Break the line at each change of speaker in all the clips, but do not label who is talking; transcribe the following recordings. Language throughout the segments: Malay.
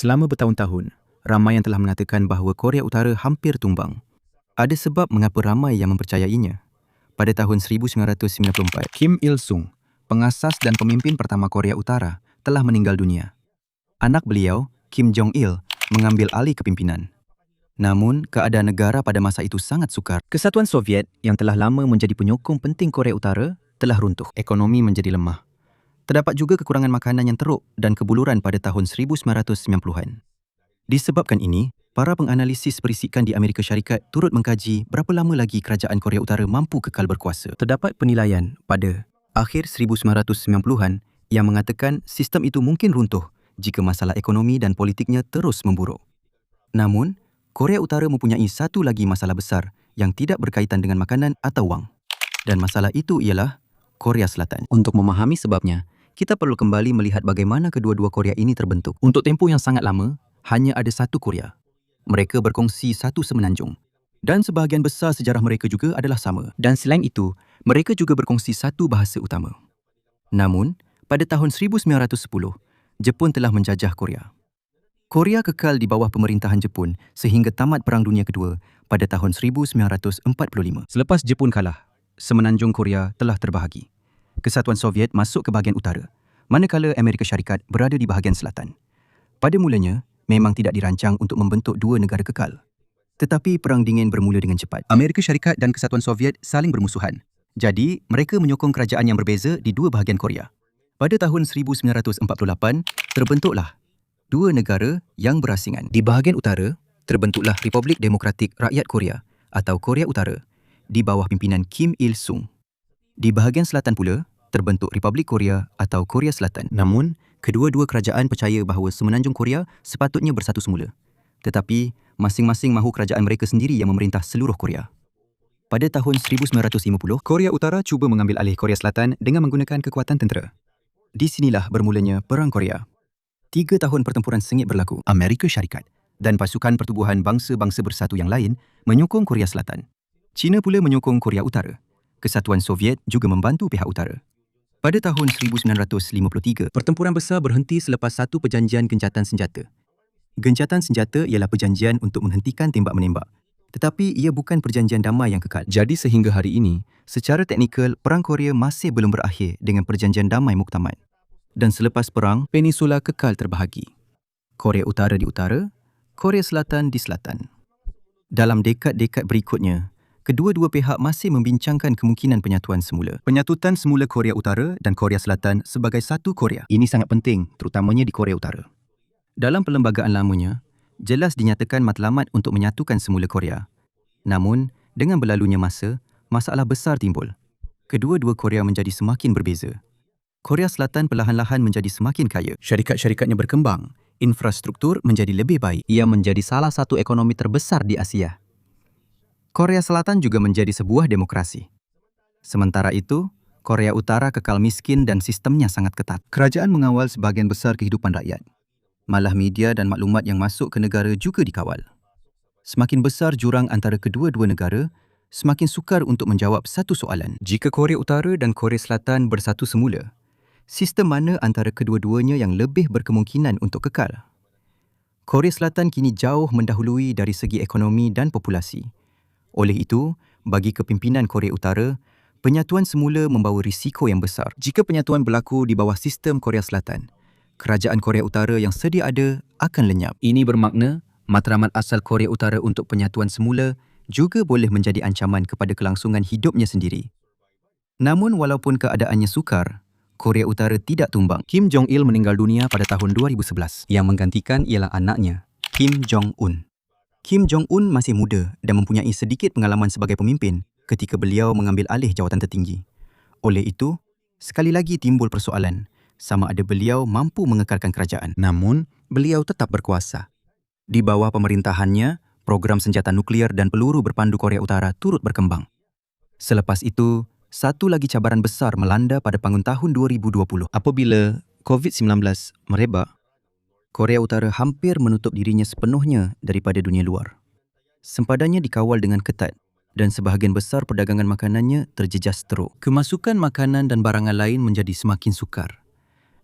Selama bertahun-tahun, ramai yang telah mengatakan bahawa Korea Utara hampir tumbang. Ada sebab mengapa ramai yang mempercayainya. Pada tahun 1994, Kim Il-sung, pengasas dan pemimpin pertama Korea Utara, telah meninggal dunia. Anak beliau, Kim Jong-il, mengambil alih kepimpinan. Namun, keadaan negara pada masa itu sangat sukar. Kesatuan Soviet yang telah lama menjadi penyokong penting Korea Utara telah runtuh. Ekonomi menjadi lemah. Terdapat juga kekurangan makanan yang teruk dan kebuluran pada tahun 1990-an. Disebabkan ini, para penganalisis perisikan di Amerika Syarikat turut mengkaji berapa lama lagi kerajaan Korea Utara mampu kekal berkuasa. Terdapat penilaian pada akhir 1990-an yang mengatakan sistem itu mungkin runtuh jika masalah ekonomi dan politiknya terus memburuk. Namun, Korea Utara mempunyai satu lagi masalah besar yang tidak berkaitan dengan makanan atau wang. Dan masalah itu ialah Korea Selatan. Untuk memahami sebabnya, kita perlu kembali melihat bagaimana kedua-dua Korea ini terbentuk. Untuk tempoh yang sangat lama, hanya ada satu Korea. Mereka berkongsi satu semenanjung. Dan sebahagian besar sejarah mereka juga adalah sama. Dan selain itu, mereka juga berkongsi satu bahasa utama. Namun, pada tahun 1910, Jepun telah menjajah Korea. Korea kekal di bawah pemerintahan Jepun sehingga tamat Perang Dunia Kedua pada tahun 1945. Selepas Jepun kalah, semenanjung Korea telah terbahagi. Kesatuan Soviet masuk ke bahagian utara, manakala Amerika Syarikat berada di bahagian selatan. Pada mulanya, memang tidak dirancang untuk membentuk dua negara kekal. Tetapi Perang Dingin bermula dengan cepat. Amerika Syarikat dan Kesatuan Soviet saling bermusuhan. Jadi, mereka menyokong kerajaan yang berbeza di dua bahagian Korea. Pada tahun 1948, terbentuklah dua negara yang berasingan. Di bahagian utara, terbentuklah Republik Demokratik Rakyat Korea atau Korea Utara di bawah pimpinan Kim Il-sung. Di bahagian selatan pula, terbentuk Republik Korea atau Korea Selatan. Namun, kedua-dua kerajaan percaya bahawa semenanjung Korea sepatutnya bersatu semula. Tetapi, masing-masing mahu kerajaan mereka sendiri yang memerintah seluruh Korea. Pada tahun 1950, Korea Utara cuba mengambil alih Korea Selatan dengan menggunakan kekuatan tentera. Di sinilah bermulanya Perang Korea. 3 tahun pertempuran sengit berlaku. Amerika Syarikat dan pasukan pertubuhan bangsa-bangsa bersatu yang lain menyokong Korea Selatan. China pula menyokong Korea Utara. Kesatuan Soviet juga membantu pihak utara. Pada tahun 1953, pertempuran besar berhenti selepas satu perjanjian gencatan senjata. Gencatan senjata ialah perjanjian untuk menghentikan tembak-menembak. Tetapi ia bukan perjanjian damai yang kekal. Jadi sehingga hari ini, secara teknikal, Perang Korea masih belum berakhir dengan perjanjian damai muktamad. Dan selepas perang, peninsula kekal terbahagi. Korea Utara di utara, Korea Selatan di selatan. Dalam dekad-dekad berikutnya, kedua-dua pihak masih membincangkan kemungkinan penyatuan semula. Penyatutan semula Korea Utara dan Korea Selatan sebagai satu Korea. Ini sangat penting, terutamanya di Korea Utara. Dalam perlembagaan lamanya, jelas dinyatakan matlamat untuk menyatukan semula Korea. Namun, dengan berlalunya masa, masalah besar timbul. Kedua-dua Korea menjadi semakin berbeza. Korea Selatan perlahan-lahan menjadi semakin kaya. Syarikat-syarikatnya berkembang. Infrastruktur menjadi lebih baik. Ia menjadi salah satu ekonomi terbesar di Asia. Korea Selatan juga menjadi sebuah demokrasi. Sementara itu, Korea Utara kekal miskin dan sistemnya sangat ketat. Kerajaan mengawal sebahagian besar kehidupan rakyat. Malah media dan maklumat yang masuk ke negara juga dikawal. Semakin besar jurang antara kedua-dua negara, semakin sukar untuk menjawab satu soalan. Jika Korea Utara dan Korea Selatan bersatu semula, sistem mana antara kedua-duanya yang lebih berkemungkinan untuk kekal? Korea Selatan kini jauh mendahului dari segi ekonomi dan populasi. Oleh itu, bagi kepimpinan Korea Utara, penyatuan semula membawa risiko yang besar. Jika penyatuan berlaku di bawah sistem Korea Selatan, kerajaan Korea Utara yang sedia ada akan lenyap. Ini bermakna matlamat asal Korea Utara untuk penyatuan semula juga boleh menjadi ancaman kepada kelangsungan hidupnya sendiri. Namun walaupun keadaannya sukar, Korea Utara tidak tumbang. Kim Jong-il meninggal dunia pada tahun 2011. Yang menggantikan ialah anaknya, Kim Jong-un. Kim Jong-un masih muda dan mempunyai sedikit pengalaman sebagai pemimpin ketika beliau mengambil alih jawatan tertinggi. Oleh itu, sekali lagi timbul persoalan sama ada beliau mampu mengekalkan kerajaan. Namun, beliau tetap berkuasa. Di bawah pemerintahannya, program senjata nuklear dan peluru berpandu Korea Utara turut berkembang. Selepas itu, satu lagi cabaran besar melanda pada pangun tahun 2020. Apabila COVID-19 merebak, Korea Utara hampir menutup dirinya sepenuhnya daripada dunia luar. Sempadannya dikawal dengan ketat dan sebahagian besar perdagangan makanannya terjejas teruk. Kemasukan makanan dan barangan lain menjadi semakin sukar.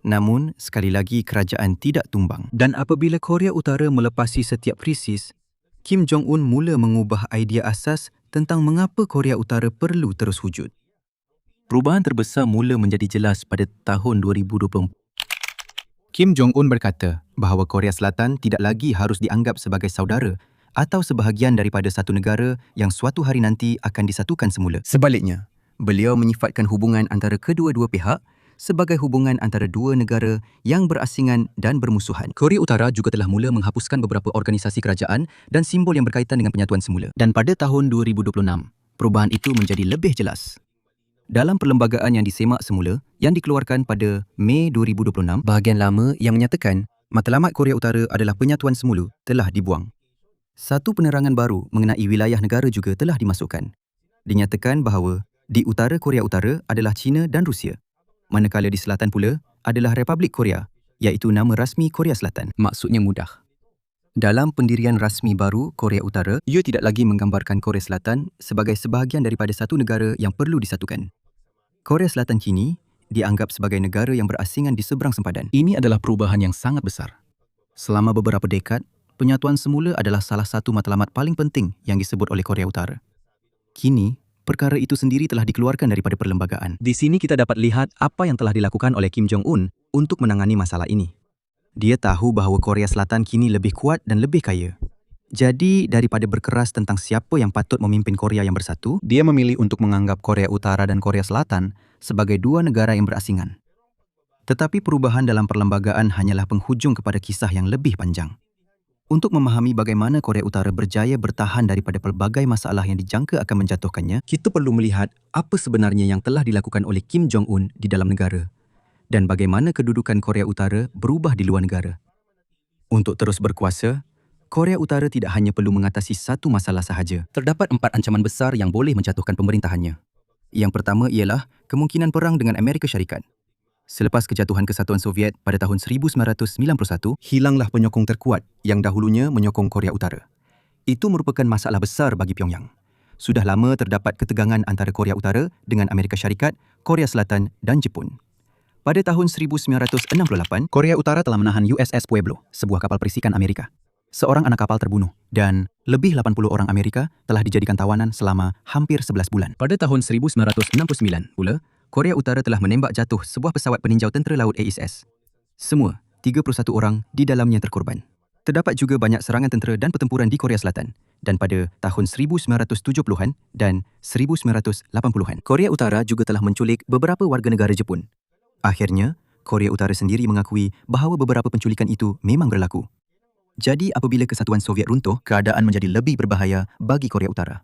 Namun, sekali lagi kerajaan tidak tumbang. Dan apabila Korea Utara melepasi setiap krisis, Kim Jong-un mula mengubah idea asas tentang mengapa Korea Utara perlu terus wujud. Perubahan terbesar mula menjadi jelas pada tahun 2024. Kim Jong-un berkata bahawa Korea Selatan tidak lagi harus dianggap sebagai saudara atau sebahagian daripada satu negara yang suatu hari nanti akan disatukan semula. Sebaliknya, beliau menyifatkan hubungan antara kedua-dua pihak sebagai hubungan antara dua negara yang berasingan dan bermusuhan. Korea Utara juga telah mula menghapuskan beberapa organisasi kerajaan dan simbol yang berkaitan dengan penyatuan semula. Dan pada tahun 2026, perubahan itu menjadi lebih jelas. Dalam perlembagaan yang disemak semula yang dikeluarkan pada Mei 2026, bahagian lama yang menyatakan matlamat Korea Utara adalah penyatuan semula telah dibuang. Satu penerangan baru mengenai wilayah negara juga telah dimasukkan. Dinyatakan bahawa di utara Korea Utara adalah China dan Rusia, manakala di selatan pula adalah Republik Korea, iaitu nama rasmi Korea Selatan. Maksudnya mudah. Dalam pendirian rasmi baru Korea Utara, ia tidak lagi menggambarkan Korea Selatan sebagai sebahagian daripada satu negara yang perlu disatukan. Korea Selatan kini dianggap sebagai negara yang berasingan di seberang sempadan. Ini adalah perubahan yang sangat besar. Selama beberapa dekad, penyatuan semula adalah salah satu matlamat paling penting yang disebut oleh Korea Utara. Kini, perkara itu sendiri telah dikeluarkan daripada perlembagaan. Di sini kita dapat lihat apa yang telah dilakukan oleh Kim Jong-un untuk menangani masalah ini. Dia tahu bahawa Korea Selatan kini lebih kuat dan lebih kaya. Jadi, daripada berkeras tentang siapa yang patut memimpin Korea yang bersatu, dia memilih untuk menganggap Korea Utara dan Korea Selatan sebagai dua negara yang berasingan. Tetapi perubahan dalam perlembagaan hanyalah penghujung kepada kisah yang lebih panjang. Untuk memahami bagaimana Korea Utara berjaya bertahan daripada pelbagai masalah yang dijangka akan menjatuhkannya, kita perlu melihat apa sebenarnya yang telah dilakukan oleh Kim Jong-un di dalam negara dan bagaimana kedudukan Korea Utara berubah di luar negara. Untuk terus berkuasa, Korea Utara tidak hanya perlu mengatasi satu masalah sahaja. Terdapat 4 ancaman besar yang boleh menjatuhkan pemerintahannya. Yang pertama ialah kemungkinan perang dengan Amerika Syarikat. Selepas kejatuhan Kesatuan Soviet pada tahun 1991, hilanglah penyokong terkuat yang dahulunya menyokong Korea Utara. Itu merupakan masalah besar bagi Pyongyang. Sudah lama terdapat ketegangan antara Korea Utara dengan Amerika Syarikat, Korea Selatan dan Jepun. Pada tahun 1968, Korea Utara telah menahan USS Pueblo, sebuah kapal perisikan Amerika. Seorang anak kapal terbunuh dan lebih 80 orang Amerika telah dijadikan tawanan selama hampir 11 bulan. Pada tahun 1969 pula, Korea Utara telah menembak jatuh sebuah pesawat peninjau tentera laut ASS. Semua, 31 orang di dalamnya terkorban. Terdapat juga banyak serangan tentera dan pertempuran di Korea Selatan. Dan pada tahun 1970-an dan 1980-an, Korea Utara juga telah menculik beberapa warga negara Jepun. Akhirnya, Korea Utara sendiri mengakui bahawa beberapa penculikan itu memang berlaku. Jadi apabila Kesatuan Soviet runtuh, keadaan menjadi lebih berbahaya bagi Korea Utara.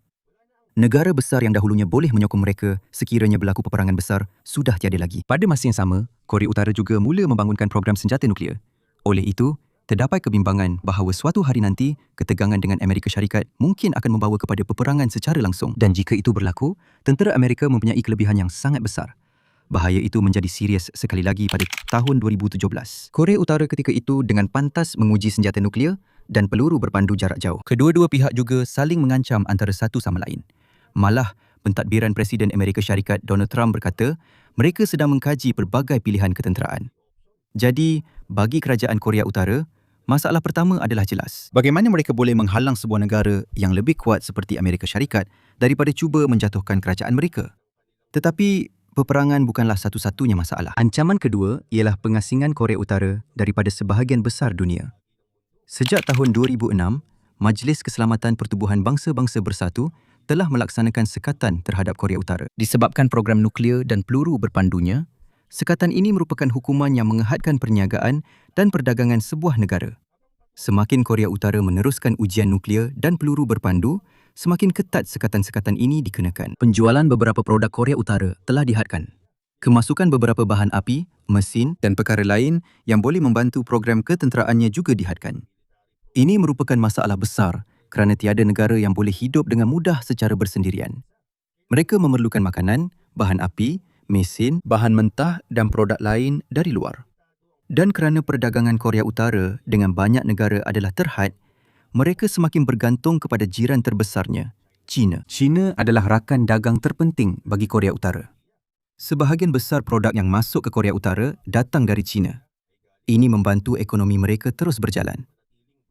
Negara besar yang dahulunya boleh menyokong mereka sekiranya berlaku peperangan besar sudah tiada lagi. Pada masa yang sama, Korea Utara juga mula membangunkan program senjata nuklear. Oleh itu, terdapat kebimbangan bahawa suatu hari nanti, ketegangan dengan Amerika Syarikat mungkin akan membawa kepada peperangan secara langsung. Dan jika itu berlaku, tentera Amerika mempunyai kelebihan yang sangat besar. Bahaya itu menjadi serius sekali lagi pada tahun 2017. Korea Utara ketika itu dengan pantas menguji senjata nuklear dan peluru berpandu jarak jauh. Kedua-dua pihak juga saling mengancam antara satu sama lain. Malah, pentadbiran Presiden Amerika Syarikat Donald Trump berkata, mereka sedang mengkaji pelbagai pilihan ketenteraan. Jadi, bagi kerajaan Korea Utara, masalah pertama adalah jelas. Bagaimana mereka boleh menghalang sebuah negara yang lebih kuat seperti Amerika Syarikat daripada cuba menjatuhkan kerajaan mereka? Tetapi, peperangan bukanlah satu-satunya masalah. Ancaman kedua ialah pengasingan Korea Utara daripada sebahagian besar dunia. Sejak tahun 2006, Majlis Keselamatan Pertubuhan Bangsa-Bangsa Bersatu telah melaksanakan sekatan terhadap Korea Utara. Disebabkan program nuklear dan peluru berpandunya, sekatan ini merupakan hukuman yang mengehadkan perniagaan dan perdagangan sebuah negara. Semakin Korea Utara meneruskan ujian nuklear dan peluru berpandu, semakin ketat sekatan-sekatan ini dikenakan. Penjualan beberapa produk Korea Utara telah dihadkan. Kemasukan beberapa bahan api, mesin dan perkara lain yang boleh membantu program ketenteraannya juga dihadkan. Ini merupakan masalah besar kerana tiada negara yang boleh hidup dengan mudah secara bersendirian. Mereka memerlukan makanan, bahan api, mesin, bahan mentah dan produk lain dari luar. Dan kerana perdagangan Korea Utara dengan banyak negara adalah terhad, mereka semakin bergantung kepada jiran terbesarnya, China. China adalah rakan dagang terpenting bagi Korea Utara. Sebahagian besar produk yang masuk ke Korea Utara datang dari China. Ini membantu ekonomi mereka terus berjalan.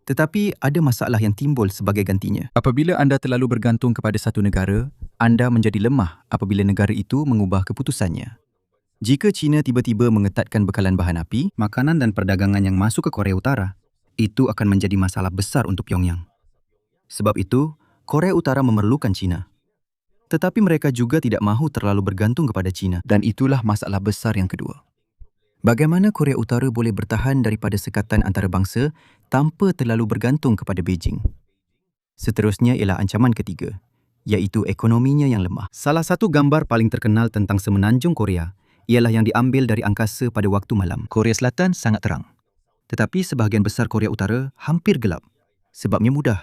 Tetapi ada masalah yang timbul sebagai gantinya. Apabila anda terlalu bergantung kepada satu negara, anda menjadi lemah apabila negara itu mengubah keputusannya. Jika China tiba-tiba mengetatkan bekalan bahan api, makanan dan perdagangan yang masuk ke Korea Utara, itu akan menjadi masalah besar untuk Pyongyang. Sebab itu, Korea Utara memerlukan China. Tetapi mereka juga tidak mahu terlalu bergantung kepada China. Dan itulah masalah besar yang kedua. Bagaimana Korea Utara boleh bertahan daripada sekatan antarabangsa tanpa terlalu bergantung kepada Beijing? Seterusnya ialah ancaman ketiga, iaitu ekonominya yang lemah. Salah satu gambar paling terkenal tentang semenanjung Korea ialah yang diambil dari angkasa pada waktu malam. Korea Selatan sangat terang. Tetapi sebahagian besar Korea Utara hampir gelap. Sebabnya mudah.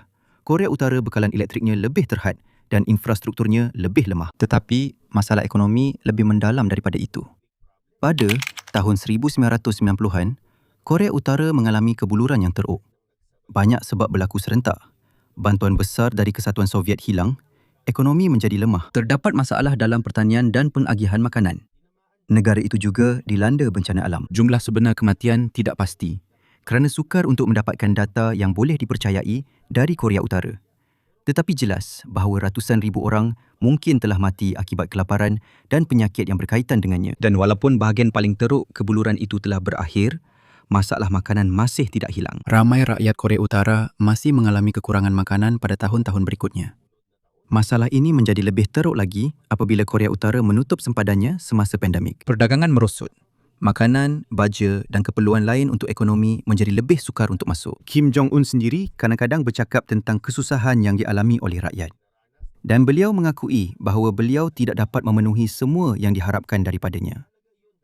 Korea Utara bekalan elektriknya lebih terhad dan infrastrukturnya lebih lemah. Tetapi masalah ekonomi lebih mendalam daripada itu. Pada tahun 1990-an, Korea Utara mengalami kebuluran yang teruk. Banyak sebab berlaku serentak. Bantuan besar dari Kesatuan Soviet hilang, ekonomi menjadi lemah. Terdapat masalah dalam pertanian dan pengagihan makanan. Negara itu juga dilanda bencana alam. Jumlah sebenar kematian tidak pasti kerana sukar untuk mendapatkan data yang boleh dipercayai dari Korea Utara. Tetapi jelas bahawa ratusan ribu orang mungkin telah mati akibat kelaparan dan penyakit yang berkaitan dengannya. Dan walaupun bahagian paling teruk kebuluran itu telah berakhir, masalah makanan masih tidak hilang. Ramai rakyat Korea Utara masih mengalami kekurangan makanan pada tahun-tahun berikutnya. Masalah ini menjadi lebih teruk lagi apabila Korea Utara menutup sempadannya semasa pandemik. Perdagangan merosot. Makanan, baja dan keperluan lain untuk ekonomi menjadi lebih sukar untuk masuk. Kim Jong-un sendiri kadang-kadang bercakap tentang kesusahan yang dialami oleh rakyat. Dan beliau mengakui bahawa beliau tidak dapat memenuhi semua yang diharapkan daripadanya.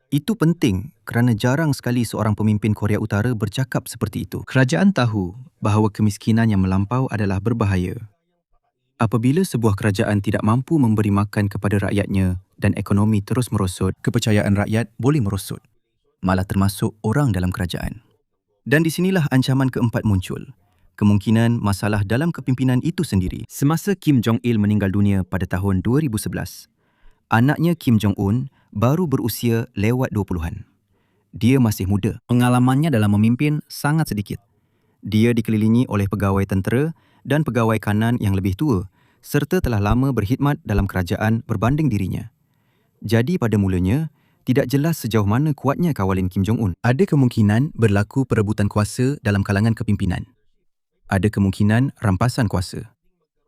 Itu penting kerana jarang sekali seorang pemimpin Korea Utara bercakap seperti itu. Kerajaan tahu bahawa kemiskinan yang melampau adalah berbahaya. Apabila sebuah kerajaan tidak mampu memberi makan kepada rakyatnya dan ekonomi terus merosot, kepercayaan rakyat boleh merosot, malah termasuk orang dalam kerajaan. Dan di sinilah ancaman keempat muncul, kemungkinan masalah dalam kepimpinan itu sendiri. Semasa Kim Jong-il meninggal dunia pada tahun 2011, anaknya Kim Jong-un baru berusia lewat 20-an. Dia masih muda. Pengalamannya dalam memimpin sangat sedikit. Dia dikelilingi oleh pegawai tentera dan pegawai kanan yang lebih tua serta telah lama berkhidmat dalam kerajaan berbanding dirinya. Jadi pada mulanya, tidak jelas sejauh mana kuatnya kawalan Kim Jong-un. Ada kemungkinan berlaku perebutan kuasa dalam kalangan kepimpinan. Ada kemungkinan rampasan kuasa.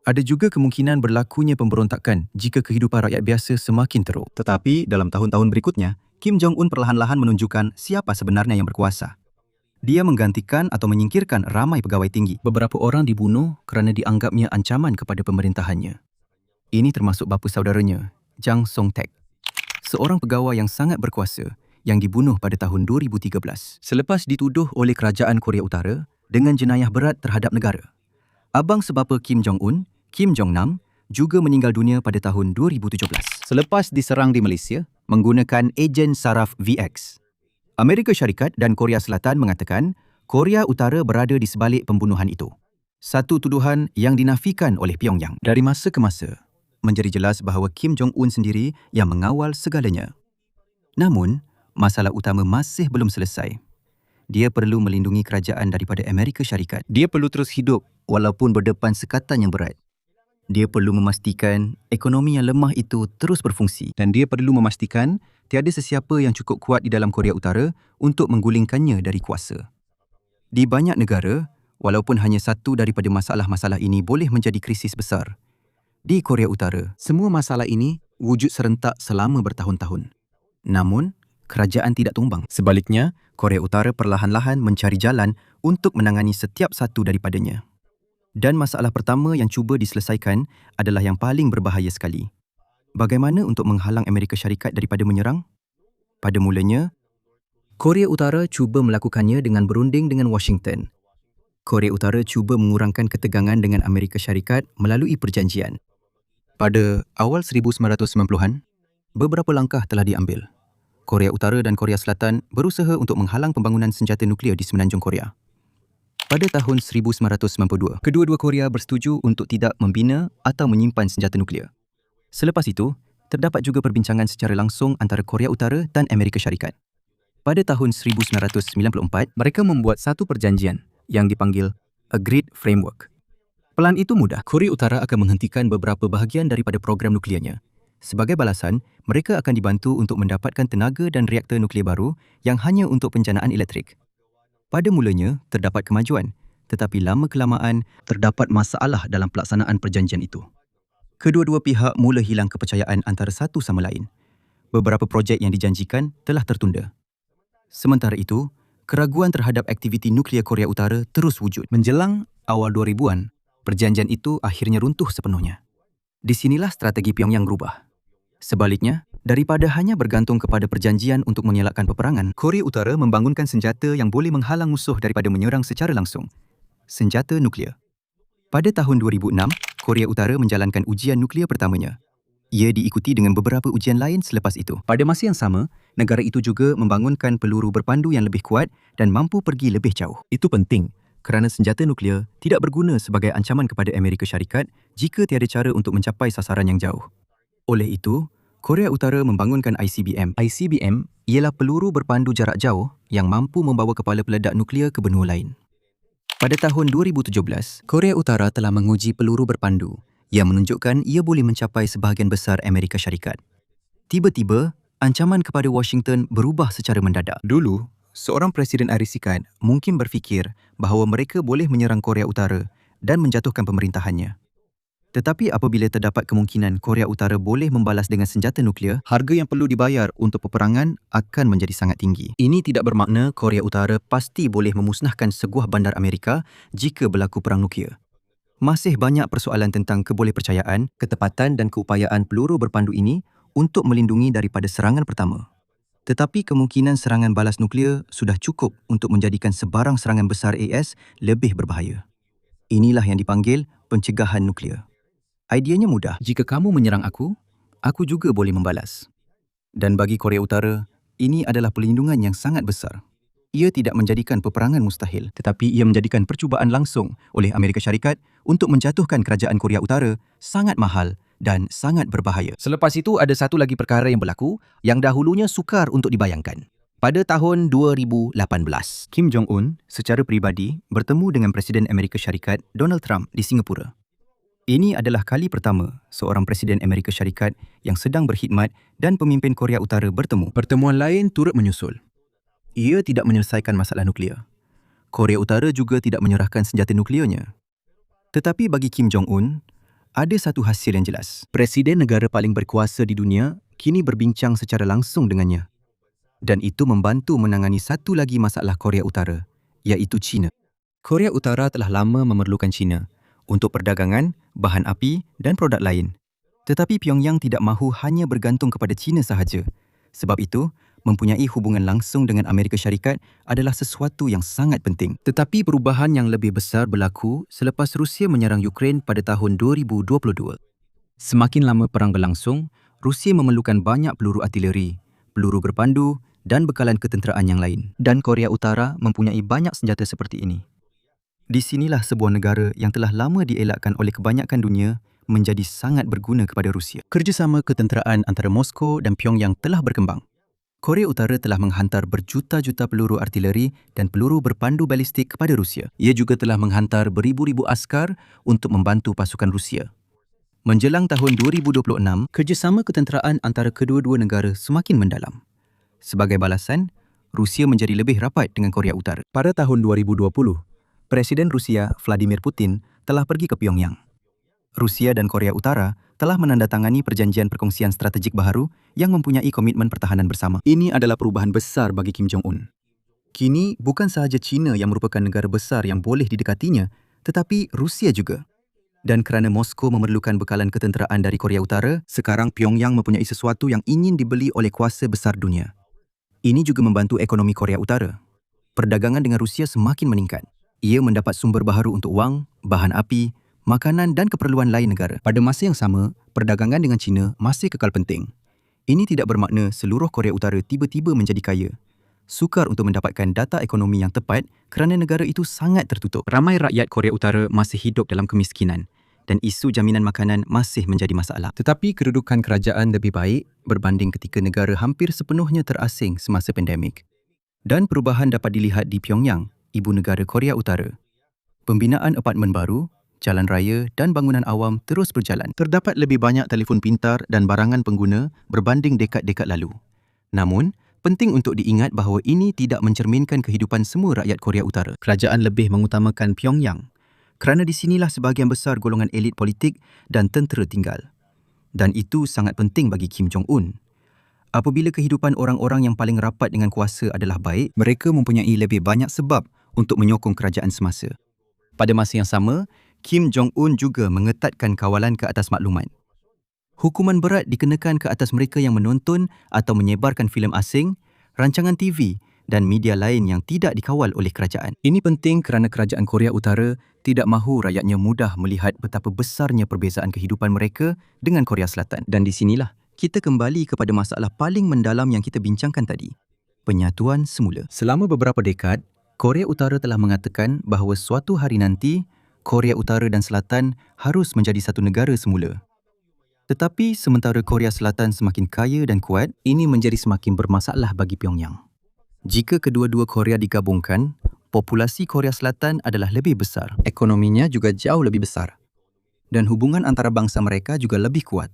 Ada juga kemungkinan berlakunya pemberontakan jika kehidupan rakyat biasa semakin teruk. Tetapi dalam tahun-tahun berikutnya, Kim Jong-un perlahan-lahan menunjukkan siapa sebenarnya yang berkuasa. Dia menggantikan atau menyingkirkan ramai pegawai tinggi. Beberapa orang dibunuh kerana dianggapnya ancaman kepada pemerintahannya. Ini termasuk bapa saudaranya, Jang Song-taek, seorang pegawai yang sangat berkuasa yang dibunuh pada tahun 2013 selepas dituduh oleh kerajaan Korea Utara dengan jenayah berat terhadap negara. Abang sebapa Kim Jong-un, Kim Jong-nam, juga meninggal dunia pada tahun 2017 selepas diserang di Malaysia menggunakan ejen saraf VX. Amerika Syarikat dan Korea Selatan mengatakan Korea Utara berada di sebalik pembunuhan itu. Satu tuduhan yang dinafikan oleh Pyongyang. Dari masa ke masa, menjadi jelas bahawa Kim Jong-un sendiri yang mengawal segalanya. Namun, masalah utama masih belum selesai. Dia perlu melindungi kerajaan daripada Amerika Syarikat. Dia perlu terus hidup walaupun berdepan sekatan yang berat. Dia perlu memastikan ekonomi yang lemah itu terus berfungsi. Dan dia perlu memastikan tiada sesiapa yang cukup kuat di dalam Korea Utara untuk menggulingkannya dari kuasa. Di banyak negara, walaupun hanya satu daripada masalah-masalah ini boleh menjadi krisis besar, di Korea Utara, semua masalah ini wujud serentak selama bertahun-tahun. Namun, kerajaan tidak tumbang. Sebaliknya, Korea Utara perlahan-lahan mencari jalan untuk menangani setiap satu daripadanya. Dan masalah pertama yang cuba diselesaikan adalah yang paling berbahaya sekali. Bagaimana untuk menghalang Amerika Syarikat daripada menyerang? Pada mulanya, Korea Utara cuba melakukannya dengan berunding dengan Washington. Korea Utara cuba mengurangkan ketegangan dengan Amerika Syarikat melalui perjanjian. Pada awal 1990-an, beberapa langkah telah diambil. Korea Utara dan Korea Selatan berusaha untuk menghalang pembangunan senjata nuklear di semenanjung Korea. Pada tahun 1992, kedua-dua Korea bersetuju untuk tidak membina atau menyimpan senjata nuklear. Selepas itu, Terdapat juga perbincangan secara langsung antara Korea Utara dan Amerika Syarikat. Pada tahun 1994, mereka membuat satu perjanjian yang dipanggil Agreed Framework. Pelan itu mudah. Korea Utara akan menghentikan beberapa bahagian daripada program nukliernya. Sebagai balasan, mereka akan dibantu untuk mendapatkan tenaga dan reaktor nuklear baru yang hanya untuk penjanaan elektrik. Pada mulanya, terdapat kemajuan, tetapi lama-kelamaan terdapat masalah dalam pelaksanaan perjanjian itu. Kedua-dua pihak mula hilang kepercayaan antara satu sama lain. Beberapa projek yang dijanjikan telah tertunda. Sementara itu, keraguan terhadap aktiviti nuklear Korea Utara terus wujud. Menjelang awal 2000-an, perjanjian itu akhirnya runtuh sepenuhnya. Di sinilah strategi Pyongyang berubah. Sebaliknya, daripada hanya bergantung kepada perjanjian untuk mengelakkan peperangan, Korea Utara membangunkan senjata yang boleh menghalang musuh daripada menyerang secara langsung. Senjata nuklear. Pada tahun 2006, Korea Utara menjalankan ujian nuklear pertamanya. Ia diikuti dengan beberapa ujian lain selepas itu. Pada masa yang sama, negara itu juga membangunkan peluru berpandu yang lebih kuat dan mampu pergi lebih jauh. Itu penting kerana senjata nuklear tidak berguna sebagai ancaman kepada Amerika Syarikat jika tiada cara untuk mencapai sasaran yang jauh. Oleh itu, Korea Utara membangunkan ICBM. ICBM ialah peluru berpandu jarak jauh yang mampu membawa kepala peledak nuklear ke benua lain. Pada tahun 2017, Korea Utara telah menguji peluru berpandu yang menunjukkan ia boleh mencapai sebahagian besar Amerika Syarikat. Tiba-tiba, ancaman kepada Washington berubah secara mendadak. Dulu, seorang Presiden Amerika mungkin berfikir bahawa mereka boleh menyerang Korea Utara dan menjatuhkan pemerintahannya. Tetapi apabila terdapat kemungkinan Korea Utara boleh membalas dengan senjata nuklear, harga yang perlu dibayar untuk peperangan akan menjadi sangat tinggi. Ini tidak bermakna Korea Utara pasti boleh memusnahkan sebuah bandar Amerika jika berlaku perang nuklear. Masih banyak persoalan tentang kebolehpercayaan, ketepatan dan keupayaan peluru berpandu ini untuk melindungi daripada serangan pertama. Tetapi kemungkinan serangan balas nuklear sudah cukup untuk menjadikan sebarang serangan besar AS lebih berbahaya. Inilah yang dipanggil pencegahan nuklear. Ideanya mudah. Jika kamu menyerang aku juga boleh membalas. Dan bagi Korea Utara, ini adalah perlindungan yang sangat besar. Ia tidak menjadikan peperangan mustahil, tetapi ia menjadikan percubaan langsung oleh Amerika Syarikat untuk menjatuhkan kerajaan Korea Utara sangat mahal dan sangat berbahaya. Selepas itu ada satu lagi perkara yang berlaku yang dahulunya sukar untuk dibayangkan. Pada tahun 2018, Kim Jong-un secara peribadi bertemu dengan Presiden Amerika Syarikat Donald Trump di Singapura. Ini adalah kali pertama seorang Presiden Amerika Syarikat yang sedang berkhidmat dan pemimpin Korea Utara bertemu. Pertemuan lain turut menyusul. Ia tidak menyelesaikan masalah nuklear. Korea Utara juga tidak menyerahkan senjata nuklearnya. Tetapi bagi Kim Jong-un, ada satu hasil yang jelas. Presiden negara paling berkuasa di dunia kini berbincang secara langsung dengannya. Dan itu membantu menangani satu lagi masalah Korea Utara, iaitu China. Korea Utara telah lama memerlukan China untuk perdagangan, bahan api dan produk lain. Tetapi Pyongyang tidak mahu hanya bergantung kepada China sahaja. Sebab itu, mempunyai hubungan langsung dengan Amerika Syarikat adalah sesuatu yang sangat penting. Tetapi perubahan yang lebih besar berlaku selepas Rusia menyerang Ukraine pada tahun 2022. Semakin lama perang berlangsung, Rusia memerlukan banyak peluru artileri, peluru berpandu dan bekalan ketenteraan yang lain. Dan Korea Utara mempunyai banyak senjata seperti ini. Di sinilah sebuah negara yang telah lama dielakkan oleh kebanyakan dunia menjadi sangat berguna kepada Rusia. Kerjasama ketenteraan antara Moskow dan Pyongyang telah berkembang. Korea Utara telah menghantar berjuta-juta peluru artileri dan peluru berpandu balistik kepada Rusia. Ia juga telah menghantar beribu-ribu askar untuk membantu pasukan Rusia. Menjelang tahun 2026, kerjasama ketenteraan antara kedua-dua negara semakin mendalam. Sebagai balasan, Rusia menjadi lebih rapat dengan Korea Utara. Pada tahun 2020, Presiden Rusia Vladimir Putin telah pergi ke Pyongyang. Rusia dan Korea Utara telah menandatangani perjanjian perkongsian strategik baharu yang mempunyai komitmen pertahanan bersama. Ini adalah perubahan besar bagi Kim Jong-un. Kini bukan sahaja China yang merupakan negara besar yang boleh didekatinya, tetapi Rusia juga. Dan kerana Moskow memerlukan bekalan ketenteraan dari Korea Utara, sekarang Pyongyang mempunyai sesuatu yang ingin dibeli oleh kuasa besar dunia. Ini juga membantu ekonomi Korea Utara. Perdagangan dengan Rusia semakin meningkat. Ia mendapat sumber baharu untuk wang, bahan api, makanan dan keperluan lain negara. Pada masa yang sama, perdagangan dengan China masih kekal penting. Ini tidak bermakna seluruh Korea Utara tiba-tiba menjadi kaya. Sukar untuk mendapatkan data ekonomi yang tepat kerana negara itu sangat tertutup. Ramai rakyat Korea Utara masih hidup dalam kemiskinan. dan isu jaminan makanan masih menjadi masalah. Tetapi kedudukan kerajaan lebih baik berbanding ketika negara hampir sepenuhnya terasing semasa pandemik. Dan perubahan dapat dilihat di Pyongyang, ibu negara Korea Utara. Pembinaan apartmen baru, jalan raya dan bangunan awam terus berjalan. Terdapat lebih banyak telefon pintar dan barangan pengguna berbanding dekad-dekad lalu. Namun, penting untuk diingat bahawa ini tidak mencerminkan kehidupan semua rakyat Korea Utara. Kerajaan lebih mengutamakan Pyongyang kerana di sinilah sebahagian besar golongan elit politik dan tentera tinggal. Dan itu sangat penting bagi Kim Jong-un. Apabila kehidupan orang-orang yang paling rapat dengan kuasa adalah baik, mereka mempunyai lebih banyak sebab untuk menyokong kerajaan semasa. Pada masa yang sama, Kim Jong-un juga mengetatkan kawalan ke atas maklumat. Hukuman berat dikenakan ke atas mereka yang menonton atau menyebarkan filem asing, rancangan TV dan media lain yang tidak dikawal oleh kerajaan. Ini penting kerana kerajaan Korea Utara tidak mahu rakyatnya mudah melihat betapa besarnya perbezaan kehidupan mereka dengan Korea Selatan. Dan di sinilah kita kembali kepada masalah paling mendalam yang kita bincangkan tadi, penyatuan semula. Selama beberapa dekad, Korea Utara telah mengatakan bahawa suatu hari nanti, Korea Utara dan Selatan harus menjadi satu negara semula. Tetapi sementara Korea Selatan semakin kaya dan kuat, ini menjadi semakin bermasalah bagi Pyongyang. Jika kedua-dua Korea digabungkan, populasi Korea Selatan adalah lebih besar, ekonominya juga jauh lebih besar, dan hubungan antarabangsa mereka juga lebih kuat.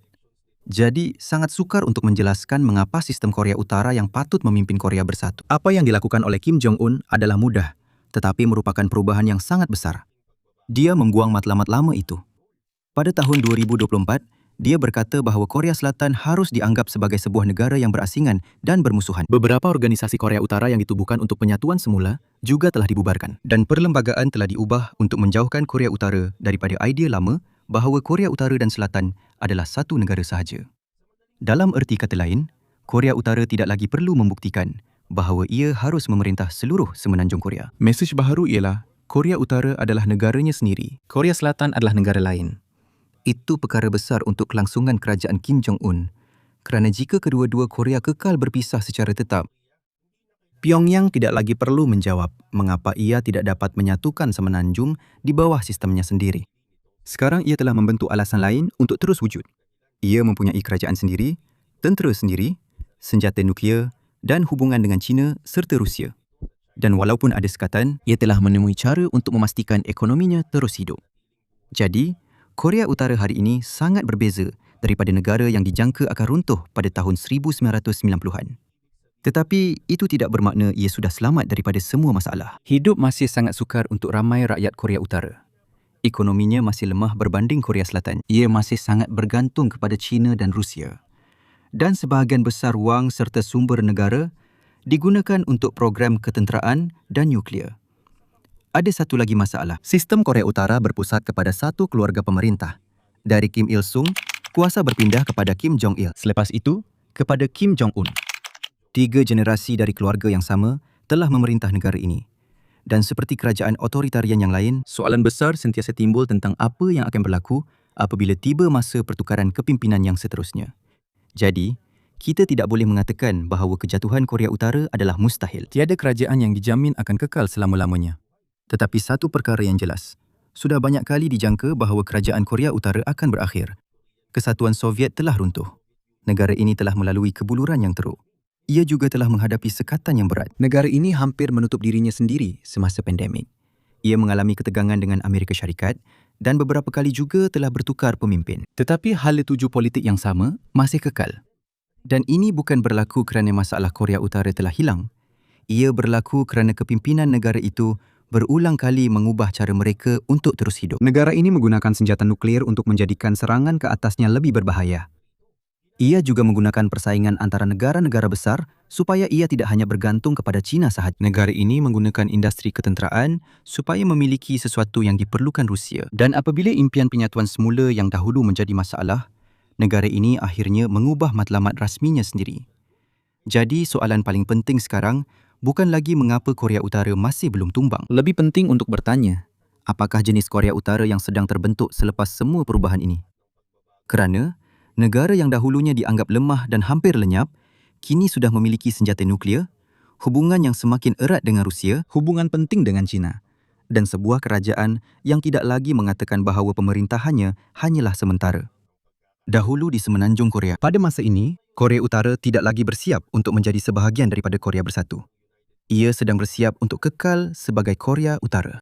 Jadi, sangat sukar untuk menjelaskan mengapa sistem Korea Utara yang patut memimpin Korea bersatu. Apa yang dilakukan oleh Kim Jong-un adalah mudah, tetapi merupakan perubahan yang sangat besar. Dia membuang matlamat lama itu. Pada tahun 2024, dia berkata bahawa Korea Selatan harus dianggap sebagai sebuah negara yang berasingan dan bermusuhan. Beberapa organisasi Korea Utara yang ditubuhkan untuk penyatuan semula juga telah dibubarkan. Dan perlembagaan telah diubah untuk menjauhkan Korea Utara daripada idea lama bahawa Korea Utara dan Selatan adalah satu negara sahaja. Dalam erti kata lain, Korea Utara tidak lagi perlu membuktikan bahawa ia harus memerintah seluruh semenanjung Korea. Mesej baharu ialah Korea Utara adalah negaranya sendiri. Korea Selatan adalah negara lain. Itu perkara besar untuk kelangsungan kerajaan Kim Jong-un kerana jika kedua-dua Korea kekal berpisah secara tetap, Pyongyang tidak lagi perlu menjawab mengapa ia tidak dapat menyatukan semenanjung di bawah sistemnya sendiri. Sekarang ia telah membentuk alasan lain untuk terus wujud. Ia mempunyai kerajaan sendiri, tentera sendiri, senjata nuklear dan hubungan dengan China serta Rusia. Dan walaupun ada sekatan, ia telah menemui cara untuk memastikan ekonominya terus hidup. Jadi, Korea Utara hari ini sangat berbeza daripada negara yang dijangka akan runtuh pada tahun 1990-an. Tetapi itu tidak bermakna ia sudah selamat daripada semua masalah. Hidup masih sangat sukar untuk ramai rakyat Korea Utara. Ekonominya masih lemah berbanding Korea Selatan. Ia masih sangat bergantung kepada China dan Rusia. Dan sebahagian besar wang serta sumber negara digunakan untuk program ketenteraan dan nuklear. Ada satu lagi masalah. Sistem Korea Utara berpusat kepada satu keluarga pemerintah. Dari Kim Il-sung, kuasa berpindah kepada Kim Jong-il. Selepas itu, kepada Kim Jong-un. 3 generasi dari keluarga yang sama telah memerintah negara ini. Dan seperti kerajaan otoritarian yang lain, soalan besar sentiasa timbul tentang apa yang akan berlaku apabila tiba masa pertukaran kepimpinan yang seterusnya. Jadi, kita tidak boleh mengatakan bahawa kejatuhan Korea Utara adalah mustahil. Tiada kerajaan yang dijamin akan kekal selama-lamanya. Tetapi satu perkara yang jelas, sudah banyak kali dijangka bahawa kerajaan Korea Utara akan berakhir. Kesatuan Soviet telah runtuh. Negara ini telah melalui kebuluran yang teruk. Ia juga telah menghadapi sekatan yang berat. Negara ini hampir menutup dirinya sendiri semasa pandemik. Ia mengalami ketegangan dengan Amerika Syarikat dan beberapa kali juga telah bertukar pemimpin. Tetapi hala tuju politik yang sama masih kekal. Dan ini bukan berlaku kerana masalah Korea Utara telah hilang. Ia berlaku kerana kepimpinan negara itu berulang kali mengubah cara mereka untuk terus hidup. Negara ini menggunakan senjata nuklear untuk menjadikan serangan ke atasnya lebih berbahaya. Ia juga menggunakan persaingan antara negara-negara besar supaya ia tidak hanya bergantung kepada China sahaja. Negara ini menggunakan industri ketenteraan supaya memiliki sesuatu yang diperlukan Rusia. Dan apabila impian penyatuan semula yang dahulu menjadi masalah, negara ini akhirnya mengubah matlamat rasminya sendiri. Jadi soalan paling penting sekarang bukan lagi mengapa Korea Utara masih belum tumbang. Lebih penting untuk bertanya, apakah jenis Korea Utara yang sedang terbentuk selepas semua perubahan ini? Kerana negara yang dahulunya dianggap lemah dan hampir lenyap, kini sudah memiliki senjata nuklear, hubungan yang semakin erat dengan Rusia, hubungan penting dengan China, dan sebuah kerajaan yang tidak lagi mengatakan bahawa pemerintahannya hanyalah sementara. Dahulu di Semenanjung Korea, pada masa ini, Korea Utara tidak lagi bersiap untuk menjadi sebahagian daripada Korea Bersatu. Ia sedang bersiap untuk kekal sebagai Korea Utara.